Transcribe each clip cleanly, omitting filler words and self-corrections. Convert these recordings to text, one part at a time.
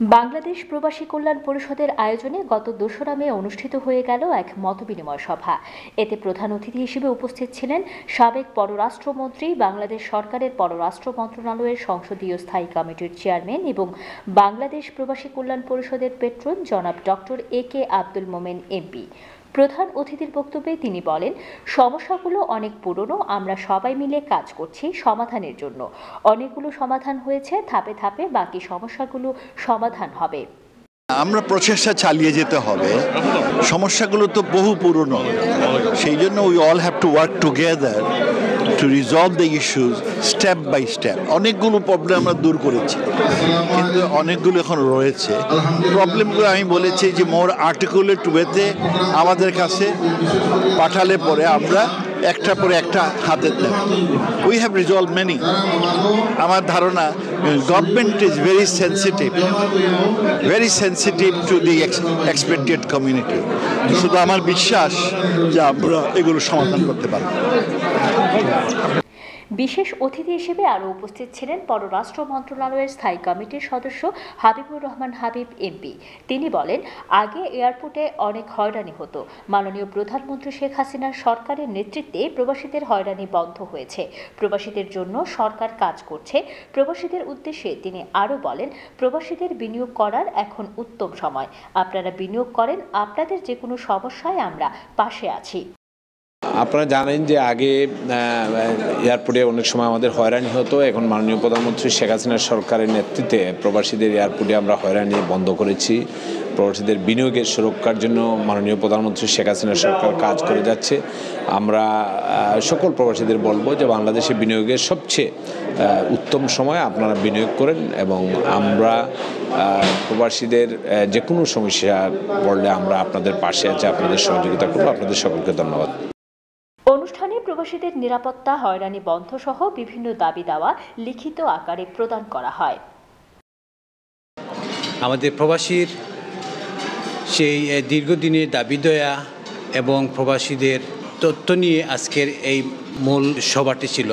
বাংলাদেশ প্রবাসী কল্যাণ পরিষদের আয়োজনে গত ২রা মে অনুষ্ঠিত হয়ে গেল এক মতবিনিময় সভা। এতে প্রধান অতিথি হিসেবে উপস্থিত ছিলেন সাবেক পররাষ্ট্রমন্ত্রী, বাংলাদেশ সরকারের পররাষ্ট্র মন্ত্রণালয়ের সংসদীয় স্থায়ী কমিটির চেয়ারম্যান এবং বাংলাদেশ প্রবাসী কল্যাণ পরিষদের পেট্রন জনাব doctor A K. Abdul Momen MP. প্রধান অতিথির বক্তব্যে তিনি বলেন, সমস্যাগুলো অনেক পুরনো, আমরা সবাই মিলে কাজ করছি সমাধানের জন্য। অনেকগুলো সমাধান হয়েছে, ধাপে ধাপে বাকি সমস্যাগুলো সমাধান হবে। আমরা প্রচেষ্টা চালিয়ে যেতে হবে। সমস্যাগুলো তো বহু পুরনো, সেই জন্য we all have to work together to resolve the issues step by step. অনেকগুলো প্রবলেম আমরা দূর করেছি, কিন্তু অনেকগুলো এখন রয়েছে। প্রবলেমগুলো আমি বলেছি যে মোর আর্টিকুলেট ওয়েতে আমাদের কাছে পাঠালে পরে আমরা একটা পরে একটা হাতে দেব। We have resolve many. আমার ধারণা government is very sensitive to the expected community. শুধু আমার বিশ্বাস যে আমরা এগুলো সমাধান করতে পারব। বিশেষ অতিথি হিসেবে আরও উপস্থিত ছিলেন পররাষ্ট্র মন্ত্রণালয়ের স্থায়ী কমিটির সদস্য হাবিবুর রহমান হাবিব এমপি। তিনি বলেন, আগে এয়ারপোর্টে অনেক হয়রানি হতো। মাননীয় প্রধানমন্ত্রী শেখ হাসিনার সরকারের নেতৃত্বে প্রবাসীদের হয়রানি বন্ধ হয়েছে। প্রবাসীদের জন্য সরকার কাজ করছে। প্রবাসীদের উদ্দেশ্যে তিনি আরও বলেন, প্রবাসীদের বিনিয়োগ করার এখন উত্তম সময়। আপনারা বিনিয়োগ করেন, আপনাদের যে কোনো সমস্যায় আমরা পাশে আছি। আপনারা জানেন যে আগে এয়ারপোর্টে অনেক সময় আমাদের হয়রানি হতো। এখন মাননীয় প্রধানমন্ত্রী শেখ হাসিনার সরকারের নেতৃত্বে প্রবাসীদের এয়ারপোর্টে আমরা হয়রানি বন্ধ করেছি। প্রবাসীদের বিনিয়োগের সুরক্ষার জন্য মাননীয় প্রধানমন্ত্রী শেখ হাসিনার সরকার কাজ করে যাচ্ছে। আমরা সকল প্রবাসীদের বলবো যে বাংলাদেশে বিনিয়োগের সবচেয়ে উত্তম সময় আপনারা বিনিয়োগ করেন, এবং আমরা প্রবাসীদের যে কোনো সমস্যা পড়লে আমরা আপনাদের পাশে আছি, আপনাদের সহযোগিতা করবো। আপনাদের সকলকে ধন্যবাদ। অনুষ্ঠানে প্রবাসীদের নিরাপত্তা, হয়রানি বন্ধ সহ বিভিন্ন দাবি দাওয়া লিখিত আকারে প্রদান করা হয়। আমাদের প্রবাসীর সেই দীর্ঘদিনের দাবি দয়া এবং প্রবাসীদের তথ্য নিয়ে আজকের এই মূল সভাটি ছিল।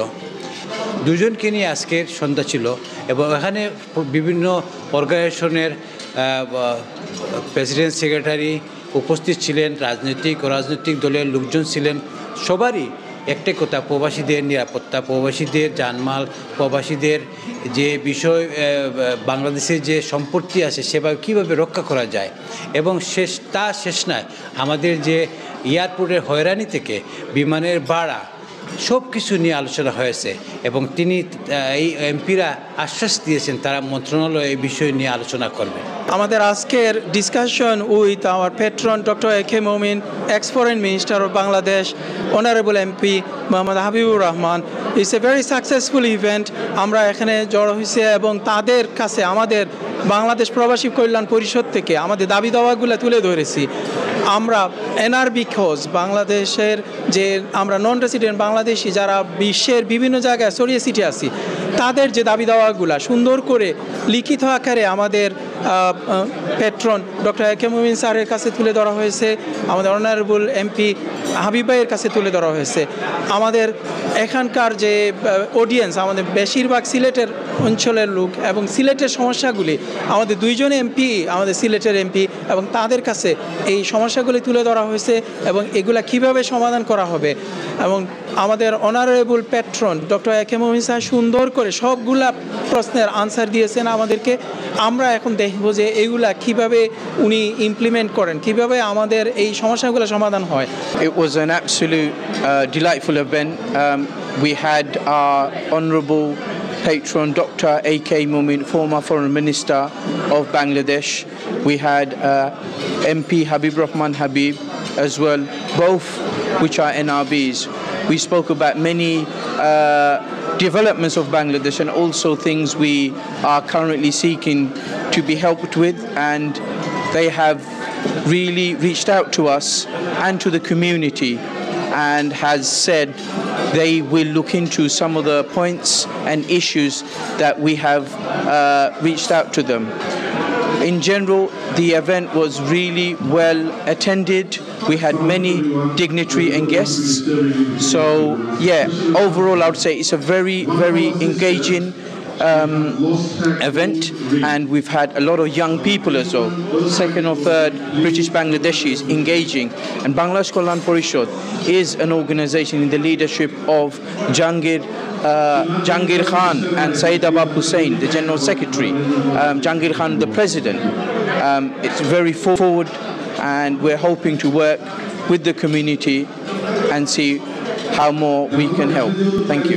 দুজনকে নিয়ে আজকের সন্ধ্যা ছিল, এবং এখানে বিভিন্ন অর্গানাইজেশনের প্রেসিডেন্ট, সেক্রেটারি উপস্থিত ছিলেন, রাজনৈতিক দলের লোকজন ছিলেন। সবারই একটাই কথা, প্রবাসীদের নিরাপত্তা, প্রবাসীদের জানমাল, প্রবাসীদের যে বিষয়, বাংলাদেশের যে সম্পত্তি আছে সেভাবে কীভাবে রক্ষা করা যায়, এবং শেষ নয়, আমাদের যে এয়ারপোর্টের হয়রানি থেকে বিমানের ভাড়া সব কিছু নিয়ে আলোচনা হয়েছে, এবং তিনি এই এমপিরা আশ্বাস দিয়েছেন তারা মন্ত্রণালয়ে এই বিষয় নিয়ে আলোচনা করবে। আমাদের আজকের discussion with our patron doctor A K. Momin, ex foreign minister of Bangladesh, honourable MP Mohammad Habibur Rahman, it's a very successful event. আমরা এখানে জড়ো হয়েছে এবং তাদের কাছে আমাদের বাংলাদেশ প্রবাসী কল্যাণ পরিষদ থেকে আমাদের দাবি দাওয়াগুলো তুলে ধরেছি। আমরা এনআরবি খোঁজ বাংলাদেশের যে আমরা নন রেসিডেন্ট বাংলাদেশি যারা বিশ্বের বিভিন্ন জায়গায় ছড়িয়ে ছিটিয়ে আছি, তাদের যে দাবি দাওয়াগুলো সুন্দর করে লিখিত আকারে আমাদের পেট্রন ডক্টর এ.কে. মোমিন স্যারের কাছে তুলে ধরা হয়েছে, আমাদের অনারেবল এমপি হাবিব ভাইয়ের কাছে তুলে ধরা হয়েছে। আমাদের এখানকার যে অডিয়েন্স, আমাদের বেশিরভাগ সিলেটের অঞ্চলের লোক, এবং সিলেটের সমস্যাগুলি আমাদের দুইজন এমপি, আমাদের সিলেটের এমপি, এবং তাদের কাছে এই সমস্যাগুলি তুলে ধরা হয়েছে এবং এগুলা কিভাবে সমাধান করা হবে। এবং আমাদের অনারেবল পেট্রন ডক্টর এ.কে. মোমিন স্যার সুন্দর করে সবগুলা প্রশ্নের আনসার দিয়েছেন আমাদেরকে। আমরা এখন দেখব যে এগুলা কিভাবে উনি ইমপ্লিমেন্ট করেন, কিভাবে আমাদের এই সমস্যাগুলো সমাধান হয়। It was an absolute delightful event. We had our honourable patron Dr. A.K. Momin, former Foreign Minister of Bangladesh. We had MP Habib Rahman Habib as well, both which are NRBs. We spoke about many developments of Bangladesh and also things we are currently seeking to be helped with, and they have really reached out to us and to the community and has said they will look into some of the points and issues that we have reached out to them. In general, the event was really well attended. We had many dignitary and guests. So, yeah, overall I would say it's a very, very engaging event, and we've had a lot of young people as well, second or third British Bangladeshis engaging. And Bangladesh Kalyan Parishad is an organization in the leadership of Jahangir Khan and Saeed Abab Hussain, the General Secretary, Jahangir Khan, the President. It's very forward, and we're hoping to work with the community and see how more we can help. Thank you.